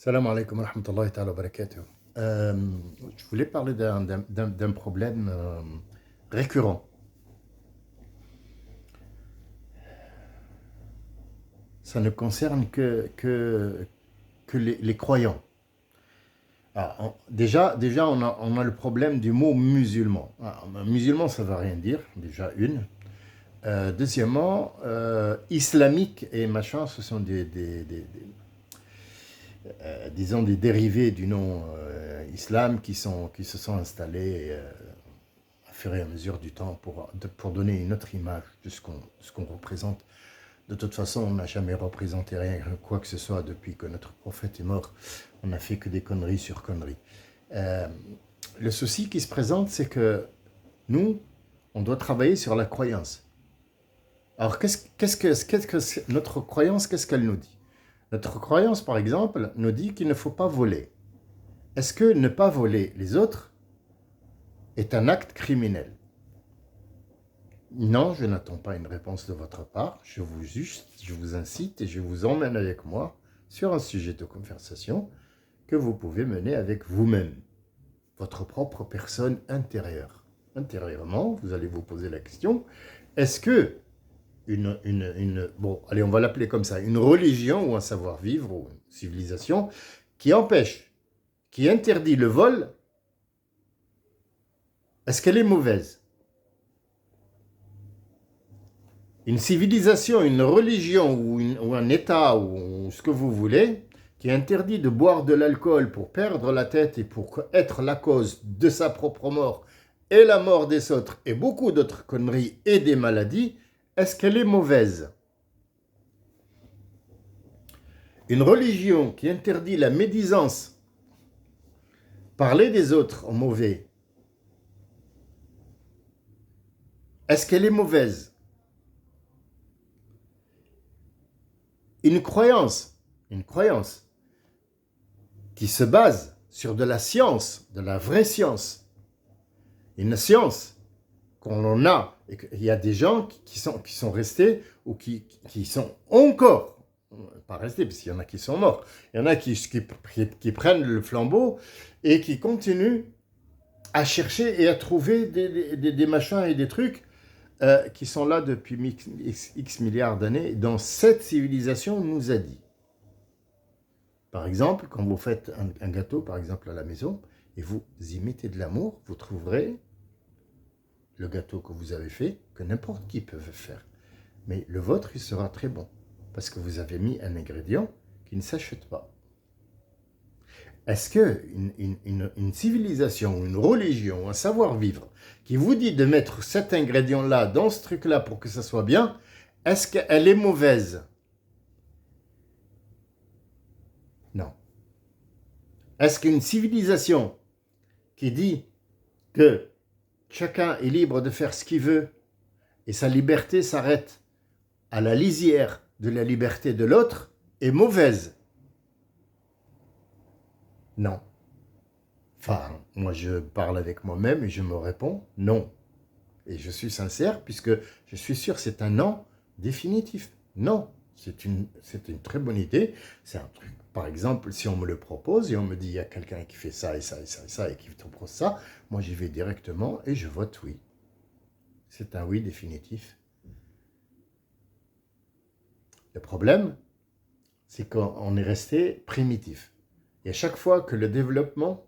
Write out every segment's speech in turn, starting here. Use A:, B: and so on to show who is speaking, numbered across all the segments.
A: Salam alaikum wa rahmatullahi ta'ala wa barakatuh. Je voulais parler d'un problème récurrent. Ça ne concerne que les croyants. Déjà on a le problème du mot musulman. Musulman, ça ne veut rien dire, déjà une. Deuxièmement, islamique et machin, ce sont disons des dérivés du nom islam qui se sont installés à fur et à mesure du temps pour donner une autre image de ce qu'on représente. De toute façon, on n'a jamais représenté rien, quoi que ce soit depuis que notre prophète est mort. On n'a fait que des conneries sur conneries. Le souci qui se présente, c'est que nous, on doit travailler sur la croyance. Alors, qu'est-ce que notre croyance, qu'est-ce qu'elle nous dit? Notre croyance, par exemple, nous dit qu'il ne faut pas voler. Est-ce que ne pas voler les autres est un acte criminel? Non, je n'attends pas une réponse de votre part. Je vous incite et je vous emmène avec moi sur un sujet de conversation que vous pouvez mener avec vous-même, votre propre personne intérieure. Intérieurement, vous allez vous poser la question, est-ce que bon, allez, on va l'appeler comme ça, une religion ou un savoir-vivre ou une civilisation qui empêche, qui interdit le vol, est-ce qu'elle est mauvaise? Une civilisation, une religion ou un État ou ce que vous voulez, qui interdit de boire de l'alcool pour perdre la tête et pour être la cause de sa propre mort et la mort des autres et beaucoup d'autres conneries et des maladies, est-ce qu'elle est mauvaise? Une religion qui interdit la médisance, parler des autres en mauvais, est-ce qu'elle est mauvaise? Une croyance qui se base sur de la science, de la vraie science, une science qu'on a, et qu'il y a des gens qui sont restés ou qui sont encore, pas restés, parce qu'il y en a qui sont morts, il y en a qui prennent le flambeau et qui continuent à chercher et à trouver des machins et des trucs qui sont là depuis X milliards d'années, dont cette civilisation nous a dit. Par exemple, quand vous faites un gâteau, par exemple, à la maison, et vous y mettez de l'amour, vous trouverez le gâteau que vous avez fait, que n'importe qui peut faire. Mais le vôtre, il sera très bon, parce que vous avez mis un ingrédient qui ne s'achète pas. Est-ce qu'une civilisation, une religion, un savoir-vivre, qui vous dit de mettre cet ingrédient-là dans ce truc-là pour que ça soit bien, est-ce qu'elle est mauvaise? Non. Est-ce qu'une civilisation qui dit que chacun est libre de faire ce qu'il veut et sa liberté s'arrête à la lisière de la liberté de l'autre est mauvaise? Non. Enfin, moi je parle avec moi-même et je me réponds non. Et je suis sincère puisque je suis sûr c'est un non définitif. Non, c'est une très bonne idée. C'est un truc. Par exemple, si on me le propose et on me dit il y a quelqu'un qui fait ça et ça et ça et ça et qui te propose ça, moi j'y vais directement et je vote oui. C'est un oui définitif. Le problème, c'est qu'on est resté primitif. Et à chaque fois que le développement,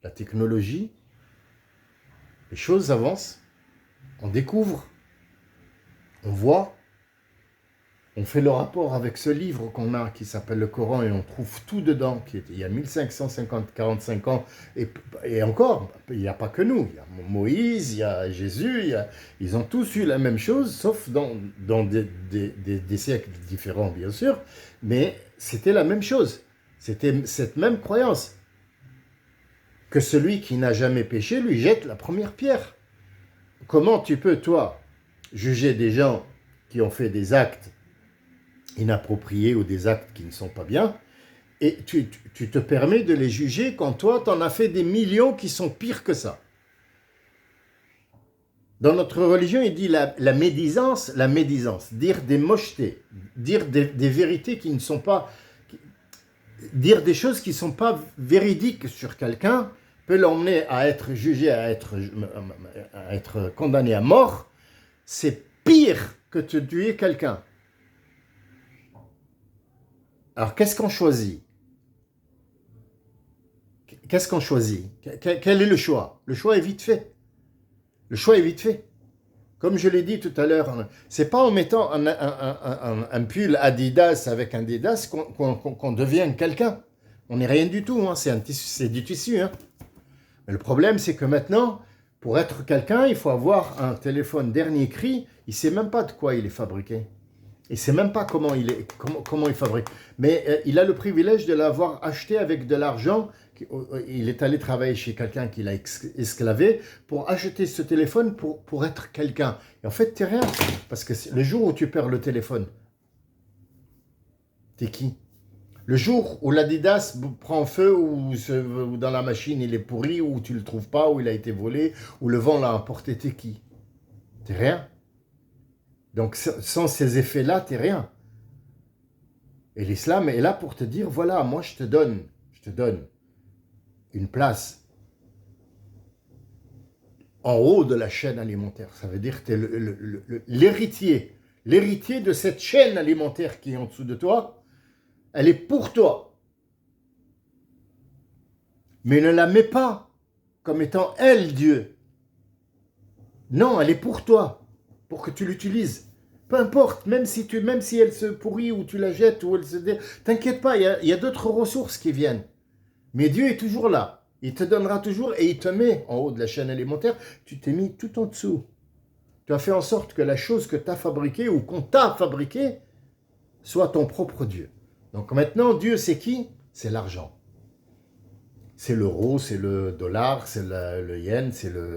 A: la technologie, les choses avancent, on découvre, on voit, on fait le rapport avec ce livre qu'on a qui s'appelle le Coran et on trouve tout dedans, qui était il y a 1545 ans, et encore, il n'y a pas que nous, il y a Moïse, il y a Jésus, ils ont tous eu la même chose, sauf dans des siècles différents bien sûr, mais c'était la même chose, c'était cette même croyance, que celui qui n'a jamais péché lui jette la première pierre. Comment tu peux, toi, juger des gens qui ont fait des actes inappropriés ou des actes qui ne sont pas bien, et tu te permets de les juger quand toi, tu en as fait des millions qui sont pires que ça? Dans notre religion, il dit la médisance, dire des mochetés, dire des vérités qui ne sont pas... dire des choses qui ne sont pas véridiques sur quelqu'un peut l'emmener à être jugé, à être condamné à mort. C'est pire que de tuer quelqu'un. Alors, qu'est-ce qu'on choisit? Qu'est-ce qu'on choisit? Quel est le choix? Le choix est vite fait. Le choix est vite fait. Comme je l'ai dit tout à l'heure, c'est pas en mettant un pull Adidas avec un Adidas qu'on devient quelqu'un. On n'est rien du tout, hein. C'est du tissu. Hein. Mais le problème, c'est que maintenant, pour être quelqu'un, il faut avoir un téléphone dernier cri. Il ne sait même pas de quoi il est fabriqué. Il ne sait même pas comment il fabrique. Mais il a le privilège de l'avoir acheté avec de l'argent. Il est allé travailler chez quelqu'un qui l'a esclavé pour acheter ce téléphone pour être quelqu'un. Et en fait, tu n'es rien. Parce que le jour où tu perds le téléphone, tu es qui? Le jour où l'Adidas prend feu, ou dans la machine il est pourri, ou tu ne le trouves pas, ou il a été volé, ou le vent l'a emporté, tu es qui? Tu n'es rien. Donc sans ces effets-là, tu n'es rien. Et l'islam est là pour te dire, voilà, moi je te donne une place en haut de la chaîne alimentaire. Ça veut dire que tu es l'héritier de cette chaîne alimentaire qui est en dessous de toi. Elle est pour toi. Mais ne la mets pas comme étant elle, Dieu. Non, elle est pour toi, pour que tu l'utilises. Peu importe, même si elle se pourrit ou tu la jettes ou elle se... T'inquiète pas, il y a d'autres ressources qui viennent. Mais Dieu est toujours là. Il te donnera toujours et il te met en haut de la chaîne alimentaire. Tu t'es mis tout en dessous. Tu as fait en sorte que la chose que tu as fabriquée ou qu'on t'a fabriquée soit ton propre Dieu. Donc maintenant, Dieu, c'est qui? C'est l'argent. C'est l'euro, c'est le dollar, c'est le yen,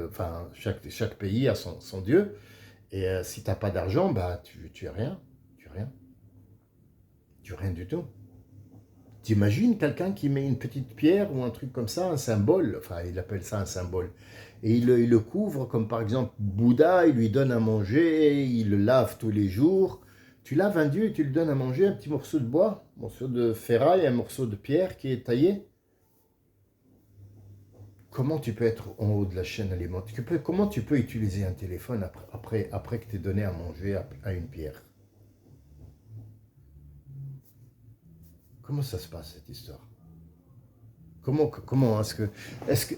A: enfin, chaque pays a son Dieu. Et si tu n'as pas d'argent, bah, tu es rien. Tu es rien. Tu es rien du tout. T'imagines quelqu'un qui met une petite pierre ou un truc comme ça, un symbole, enfin il appelle ça un symbole, et il le couvre comme par exemple Bouddha, il lui donne à manger, il le lave tous les jours. Tu laves un dieu et tu lui donnes à manger un petit morceau de bois, un morceau de ferraille, un morceau de pierre qui est taillé. Comment tu peux être en haut de la chaîne alimentaire? Comment tu peux utiliser un téléphone après que tu aies donné à manger à une pierre? Comment ça se passe cette histoire? Comment est-ce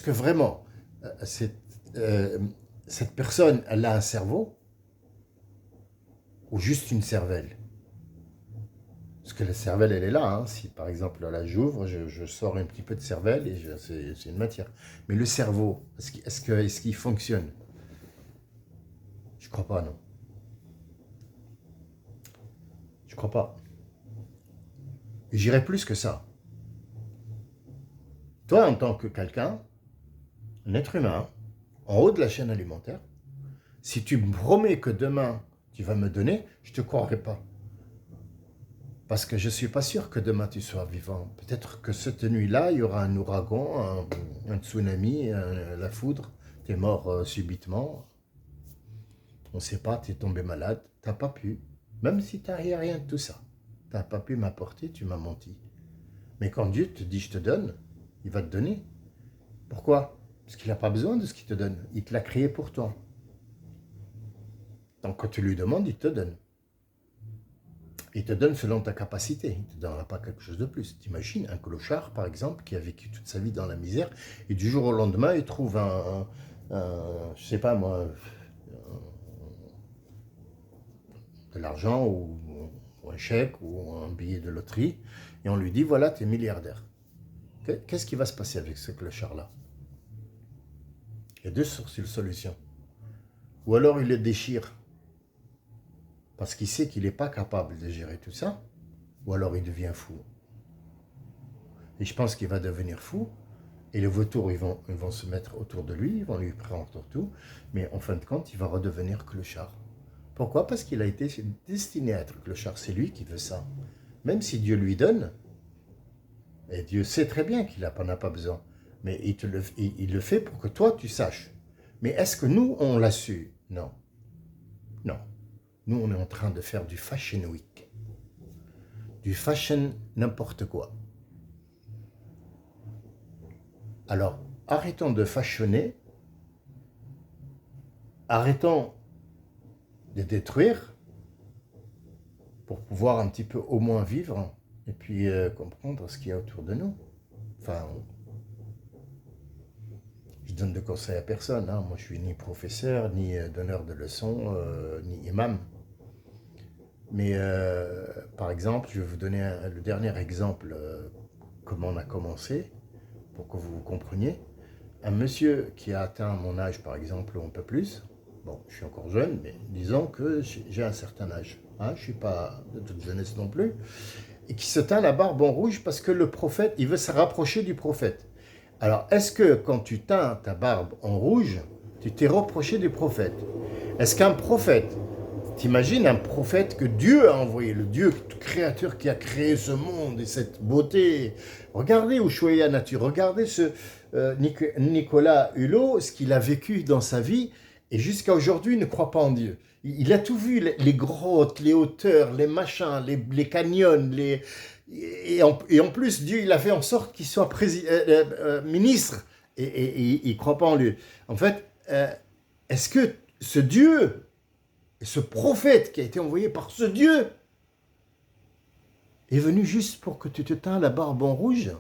A: que vraiment cette personne elle a un cerveau ou juste une cervelle? Parce que la cervelle elle est là, hein. Si par exemple là j'ouvre, je sors un petit peu de cervelle et c'est une matière. Mais le cerveau, est-ce qu'il fonctionne? Je crois pas, non. Je crois pas. Et j'irai plus que ça. Toi, en tant que quelqu'un, un être humain, en haut de la chaîne alimentaire, si tu me promets que demain tu vas me donner, je ne te croirai pas. Parce que je ne suis pas sûr que demain tu sois vivant. Peut-être que cette nuit-là, il y aura un ouragan, un tsunami, la foudre, tu es mort subitement. On ne sait pas, tu es tombé malade, tu n'as pas pu. Même si tu n'as rien de tout ça. Tu n'as pas pu m'apporter, tu m'as menti. Mais quand Dieu te dit je te donne, il va te donner. Pourquoi? Parce qu'il n'a pas besoin de ce qu'il te donne. Il te l'a créé pour toi. Donc quand tu lui demandes, il te donne. Il te donne selon ta capacité. Il ne te donnera pas quelque chose de plus. T'imagines un clochard, par exemple, qui a vécu toute sa vie dans la misère, et du jour au lendemain, il trouve je sais pas moi, de l'argent ou un chèque ou un billet de loterie, et on lui dit, voilà, tu es milliardaire. Qu'est-ce qui va se passer avec ce clochard-là? Il y a deux solutions. Ou alors il le déchire, parce qu'il sait qu'il n'est pas capable de gérer tout ça, ou alors il devient fou. Et je pense qu'il va devenir fou, et les vautours, ils vont se mettre autour de lui, ils vont lui prendre tout, mais en fin de compte, il va redevenir clochard. Pourquoi? Parce qu'il a été destiné à être clochard, c'est lui qui veut ça. Même si Dieu lui donne, et Dieu sait très bien qu'il n'en a pas besoin, mais il le fait pour que toi, tu saches. Mais est-ce que nous, on l'a su? Non. Non. Nous, on est en train de faire du Fashion Week. du fashion n'importe quoi. Alors, arrêtons de fashionner, arrêtons de détruire pour pouvoir un petit peu au moins vivre et puis comprendre ce qu'il y a autour de nous. Enfin, je donne de conseils à personne, hein. Moi je suis ni professeur, ni donneur de leçons, ni imam. Mais par exemple, je vais vous donner le dernier exemple, comment on a commencé, pour que vous compreniez. Un monsieur qui a atteint mon âge, par exemple, ou un peu plus, bon, je suis encore jeune, mais disons que j'ai un certain âge, hein, je ne suis pas de toute jeunesse non plus, et qui se teint la barbe en rouge parce que le prophète, il veut se rapprocher du prophète. Alors, est-ce que quand tu teins ta barbe en rouge, tu t'es rapproché du prophète? Est-ce qu'un prophète, t'imagines un prophète que Dieu a envoyé, le Dieu créateur qui a créé ce monde et cette beauté? Regardez Ushuaïa Nature, regardez ce Nicolas Hulot, ce qu'il a vécu dans sa vie, et jusqu'à aujourd'hui, il ne croit pas en Dieu. Il a tout vu, les grottes, les hauteurs, les machins, les canyons, et en plus, Dieu, il a fait en sorte qu'il soit ministre, et il ne croit pas en lui. En fait, est-ce que ce Dieu, ce prophète qui a été envoyé par ce Dieu, est venu juste pour que tu te teins la barbe en rouge?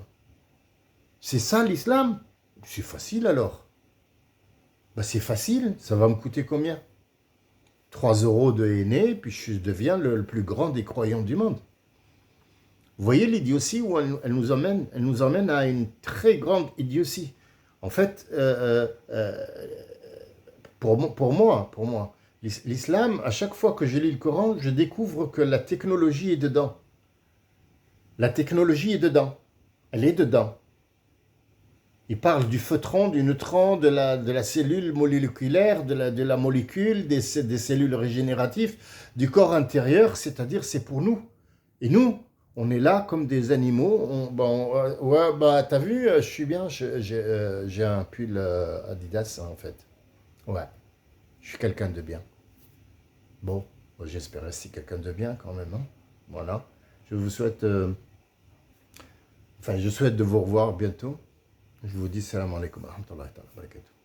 A: C'est ça l'islam? C'est facile alors. Ben, c'est facile, ça va me coûter combien? 3 € de henné, puis je deviens le plus grand des croyants du monde. Vous voyez l'idiotie où elle nous emmène à une très grande idiotie. En fait, pour moi, l'islam, à chaque fois que je lis le Coran, je découvre que la technologie est dedans. La technologie est dedans. Elle est dedans. Il parle du feutron, du neutron, de la cellule moléculaire, de la molécule, des cellules régénératives, du corps intérieur, c'est-à-dire c'est pour nous. Et nous, on est là comme des animaux. Ouais, bah t'as vu, je suis bien, j'ai un pull Adidas en fait. Ouais, je suis quelqu'un de bien. Bon, j'espère rester quelqu'un de bien quand même, hein. Voilà. Je vous souhaite, je souhaite de vous revoir bientôt. Je vous dis salam alaikum wa rahmatullahi wa barakatuh.